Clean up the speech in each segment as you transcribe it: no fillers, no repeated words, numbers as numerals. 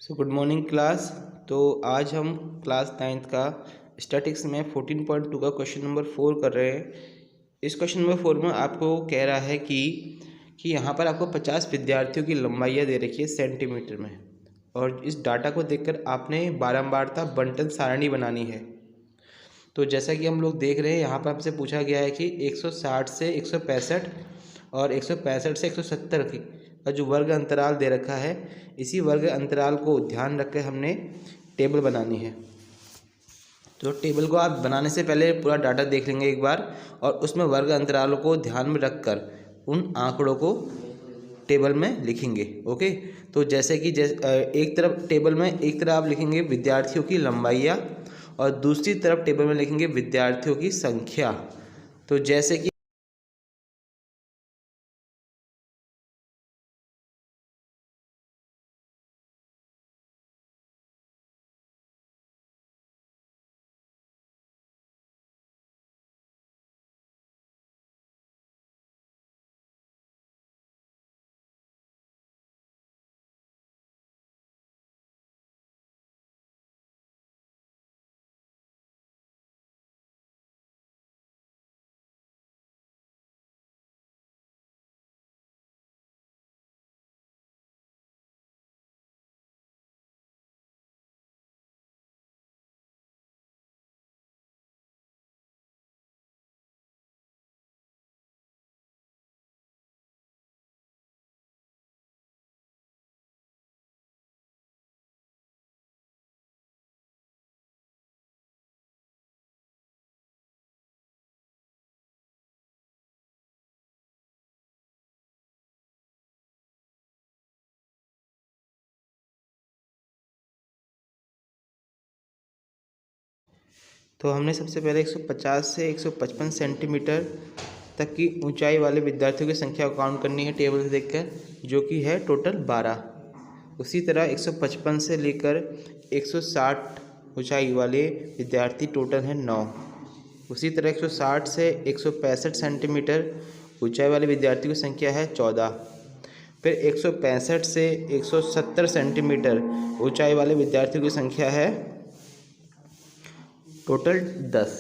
Good morning class. तो आज हम क्लास 9th का स्टैटिक्स में 14.2 का क्वेश्चन नंबर 4 कर रहे हैं। इस क्वेश्चन नंबर 4 में आपको कह रहा है कि यहाँ पर आपको 50 विद्यार्थियों की लंबाइयाँ दे रखी है सेंटीमीटर में, और इस डाटा को देखकर आपने बारंबारता बंटन सारणी बनानी है। तो जैसा कि हम लोग देख रहे हैं, यहाँ पर आपसे पूछा गया है कि 160 से 165 और 165 से 170 का जो वर्ग अंतराल दे रखा है, इसी वर्ग अंतराल को ध्यान रख कर हमने टेबल बनानी है। तो टेबल को आप बनाने से पहले पूरा डाटा देख लेंगे एक बार, और उसमें वर्ग अंतरालों को ध्यान में रखकर उन आंकड़ों को टेबल में लिखेंगे। ओके, तो जैसे कि एक तरफ टेबल में एक तरफ आप लिखेंगे विद्यार्थियों की लंबाइयाँ और दूसरी तरफ टेबल में लिखेंगे विद्यार्थियों की संख्या। तो जैसे कि हमने सबसे पहले 150 से 155 सेंटीमीटर तक की ऊंचाई वाले विद्यार्थियों की संख्या को काउंट करनी है टेबल से देखकर, जो कि है टोटल 12। उसी तरह 155 से लेकर 160 ऊंचाई वाले विद्यार्थी टोटल हैं 9। उसी तरह 160 से 165 सेंटीमीटर ऊंचाई वाले विद्यार्थियों की संख्या है 14। फिर 165 से 170 सेंटीमीटर ऊंचाई वाले विद्यार्थियों की संख्या है टोटल 10।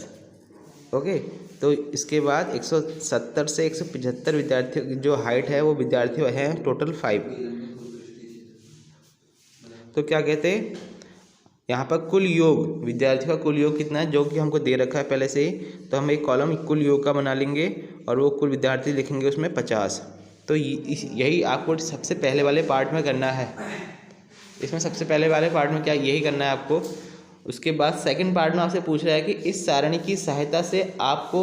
ओके, तो इसके बाद 170 से 175 विद्यार्थियों की जो हाइट है वो विद्यार्थी हैं टोटल 5। तो क्या कहते हैं यहाँ पर कुल योग विद्यार्थियों का कुल योग कितना है, जो कि हमको दे रखा है पहले से ही। तो हम एक कॉलम कुल योग का बना लेंगे और वो कुल विद्यार्थी लिखेंगे उसमें 50। तो यही आपको सबसे पहले वाले पार्ट में करना है। इसमें सबसे पहले वाले पार्ट में क्या यही करना है आपको। उसके बाद सेकंड पार्ट में आपसे पूछ रहा है कि इस सारणी की सहायता से आपको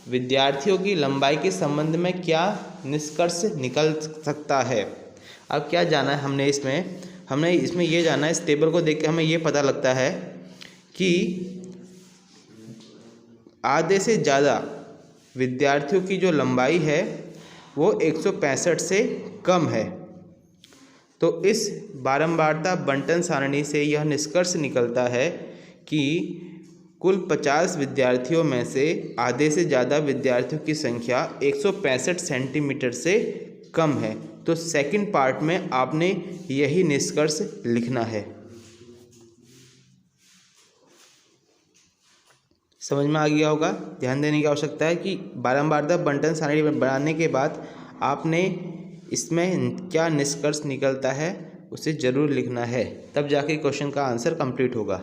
विद्यार्थियों की लंबाई के संबंध में क्या निष्कर्ष निकल सकता है। अब क्या जाना है हमने इसमें ये जाना है, इस टेबल को देख के हमें ये पता लगता है कि आधे से ज़्यादा विद्यार्थियों की जो लंबाई है वो 165 से कम है। तो इस बारंबारता बंटन सारणी से यह निष्कर्ष निकलता है कि कुल 50 विद्यार्थियों में से आधे से ज़्यादा विद्यार्थियों की संख्या 165 सेंटीमीटर से कम है। तो सेकंड पार्ट में आपने यही निष्कर्ष लिखना है। समझ में आ गया होगा। ध्यान देने की आवश्यकता है कि बारंबारता बंटन सारणी बनाने के बाद आपने इसमें क्या निष्कर्ष निकलता है उसे ज़रूर लिखना है, तब जाके क्वेश्चन का आंसर कंप्लीट होगा।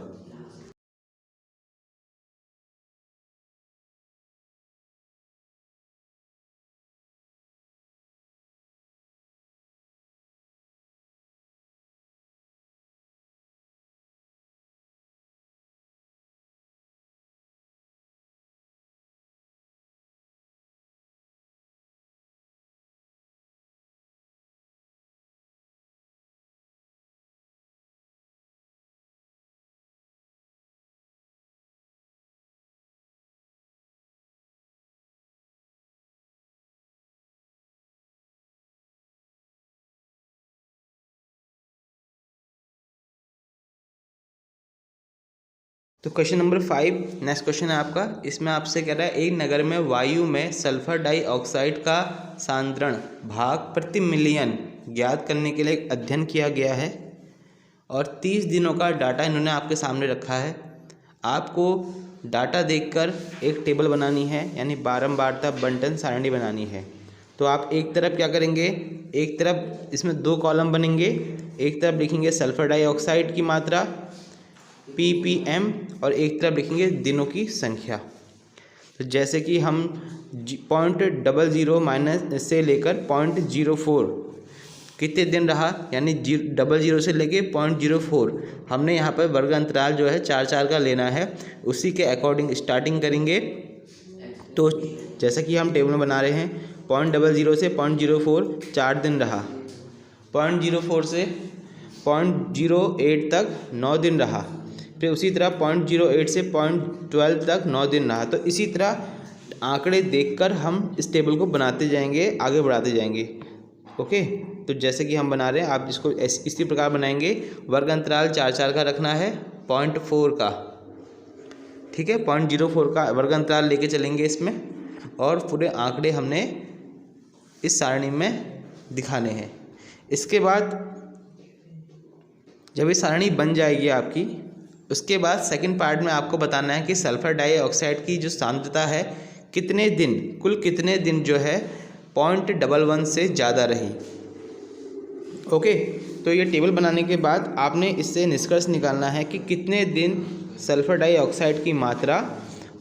तो क्वेश्चन नंबर 5 नेक्स्ट क्वेश्चन है आपका। इसमें आपसे कह रहा है एक नगर में वायु में सल्फर डाइऑक्साइड का सांद्रण भाग प्रति मिलियन ज्ञात करने के लिए एक अध्ययन किया गया है। और 30 दिनों का डाटा इन्होंने आपके सामने रखा है। आपको डाटा देखकर एक टेबल बनानी है, यानी बारंबारता बंटन सारणी बनानी है। तो आप एक तरफ क्या करेंगे, एक तरफ इसमें 2 कॉलम बनेंगे, एक तरफ लिखेंगे सल्फर डाइऑक्साइड की मात्रा ppm और एक तरफ लिखेंगे दिनों की संख्या। तो जैसे कि हम 0.00 माइनस से लेकर 0.04 कितने दिन रहा, यानी 00 से लेके 0.04 हमने यहाँ पर वर्ग अंतराल जो है 4-4 का लेना है, उसी के अकॉर्डिंग स्टार्टिंग करेंगे। तो जैसा कि हम टेबल में बना रहे हैं 0.00 से 0.04 4 दिन रहा, 0.04 से 0.08 तक 9 दिन रहा, फिर उसी तरह 0.08 से 0.12 तक 9 दिन रहा। तो इसी तरह आंकड़े देखकर हम इस टेबल को बनाते जाएंगे, आगे बढ़ाते जाएंगे। ओके, तो जैसे कि हम बना रहे हैं, आप इसको इसी प्रकार बनाएंगे। वर्ग अंतराल 4-4 का रखना है, 0.4 का, ठीक है, 0.04 का वर्ग अंतराल लेके चलेंगे इसमें, और पूरे आंकड़े हमने इस सारणी में दिखाने हैं। इसके बाद जब ये सारणी बन जाएगी आपकी, उसके बाद सेकंड पार्ट में आपको बताना है कि सल्फर डाइऑक्साइड की जो सांद्रता है कितने दिन, कुल कितने दिन जो है 0.11 से ज़्यादा रही। ओके, तो ये टेबल बनाने के बाद आपने इससे निष्कर्ष निकालना है कि कितने दिन सल्फर डाइऑक्साइड की मात्रा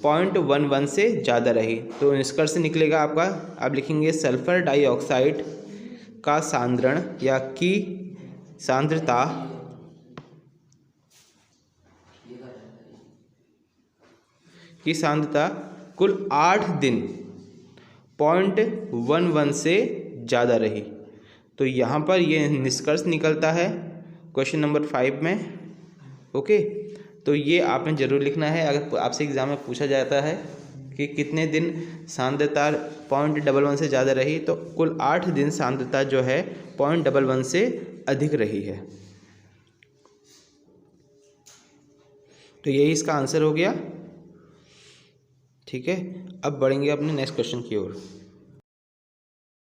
0.11 से ज़्यादा रही। तो निष्कर्ष निकलेगा आपका, आप लिखेंगे सल्फर डाइऑक्साइड का सांद्रण या की सांद्रता कुल 8 दिन 0.11 से ज़्यादा रही। तो यहाँ पर ये निष्कर्ष निकलता है क्वेश्चन नंबर 5 में। ओके, तो ये आपने ज़रूर लिखना है। अगर आपसे एग्ज़ाम में पूछा जाता है कि कितने दिन सांद्रता 0.11 से ज़्यादा रही, तो कुल 8 दिन सांद्रता जो है 0.11 से अधिक रही है। तो यही इसका आंसर हो गया, ठीक है। अब बढ़ेंगे अपने नेक्स्ट क्वेश्चन की ओर।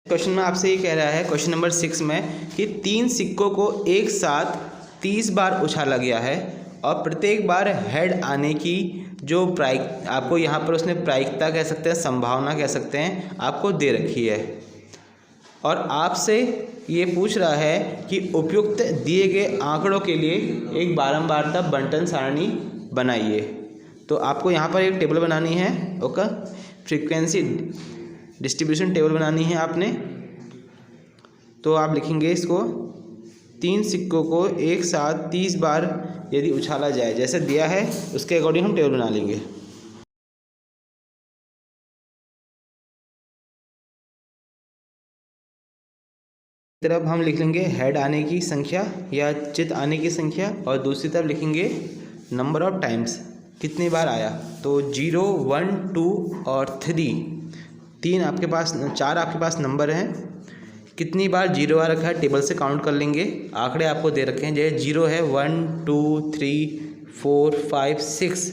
क्वेश्चन में आपसे ये कह रहा है, क्वेश्चन नंबर 6 में, कि 3 सिक्कों को एक साथ 30 बार उछाला गया है और प्रत्येक बार हेड आने की जो आपको यहाँ पर उसने प्रायिकता कह सकते हैं, संभावना कह सकते हैं, आपको दे रखी है। और आपसे ये पूछ रहा है कि उपयुक्त दिए गए आंकड़ों के लिए एक बारंबारता बंटन सारणी बनाइए। तो आपको यहाँ पर एक टेबल बनानी है, ओके, फ्रीक्वेंसी डिस्ट्रीब्यूशन टेबल बनानी है आपने। तो आप लिखेंगे इसको, 3 सिक्कों को एक साथ 30 बार यदि उछाला जाए, जैसे दिया है उसके अकॉर्डिंग हम टेबल बना लेंगे। तरफ हम लिख लेंगे हेड आने की संख्या या चित आने की संख्या, और दूसरी तरफ लिखेंगे नंबर ऑफ टाइम्स, कितनी बार आया। तो 0, 1, 2 और 3 आपके पास, 4 आपके पास नंबर हैं। कितनी बार 0 आ रखा है टेबल से काउंट कर लेंगे। आंकड़े आपको दे रखे हैं, जैसे 0 है 1, 2, 3, 4, 5, 6,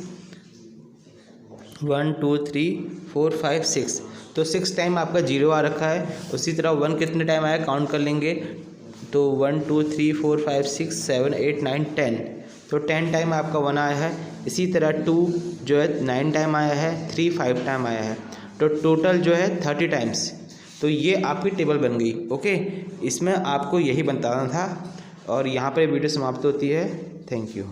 1, 2, 3, 4, 5, 6। तो 6 टाइम आपका 0 आ रखा है। उसी तरह 1 कितने टाइम आया काउंट कर लेंगे। तो 1, 2, 3, 4, 5, 6, 7, 8, 9, 10। तो 10 टाइम आपका 1 आया है। इसी तरह 2 जो है 9 टाइम आया है, 3 5 टाइम आया है। तो टोटल जो है 30 टाइम्स। तो ये आपकी टेबल बन गई। ओके, इसमें आपको यही बताना था, और यहाँ पर वीडियो समाप्त होती है। Thank you.